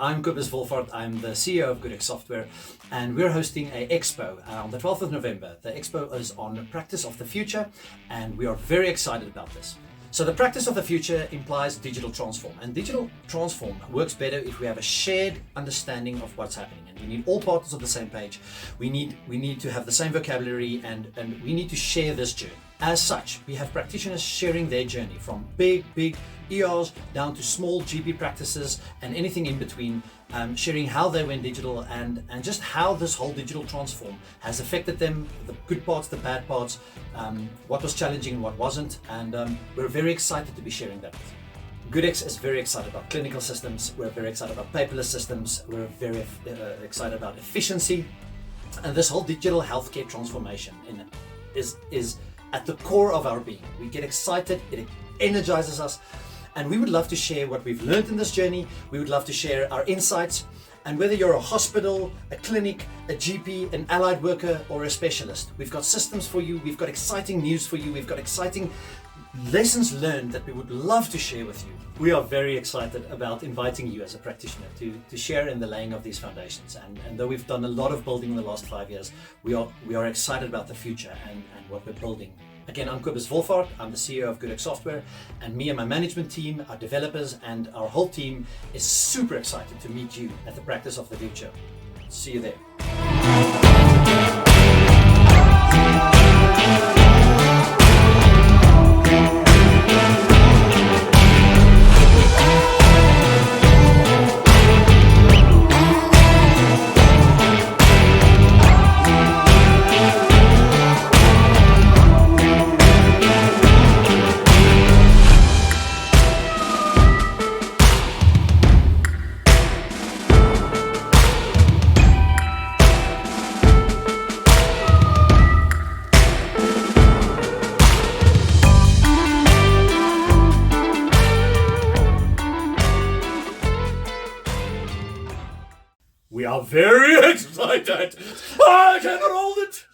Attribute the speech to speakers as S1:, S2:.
S1: I'm Kobus Wolfhard. I'm the CEO of GoodX Software, and we're hosting a Expo on the 12th of November. The Expo is on practice of the future, and we are very excited about this. So the practice of the future implies digital transform, and digital transform works better if we have a shared understanding of what's happening, and we need all parties on the same page. We need to have the same vocabulary, and we need to share this journey. As such, we have practitioners sharing their journey from big ERs down to small GP practices and anything in between, sharing how they went digital and just how this whole digital transform has affected them, the good parts, the bad parts, what was challenging and what wasn't, and we're very excited to be sharing that with you. GoodX is very excited about clinical systems, we're very excited about paperless systems, we're very excited about efficiency, and this whole digital healthcare transformation is at the core of our being. We get excited, it energizes us, and we would love to share what we've learned in this journey. We would love to share our insights, and whether you're a hospital, a clinic, a GP, an allied worker, or a specialist, we've got systems for you, we've got exciting news for you, we've got exciting lessons learned that we would love to share with you. We are very excited about inviting you as a practitioner to share in the laying of these foundations, and though we've done a lot of building in the last 5 years, we are excited about the future and what we're building. Again, I'm Kobus Wolfhard, I'm the CEO of GoodX Software, and me and my management team, our developers, and our whole team is super excited to meet you at the practice of the future. See you there. We are very excited. I cannot hold it.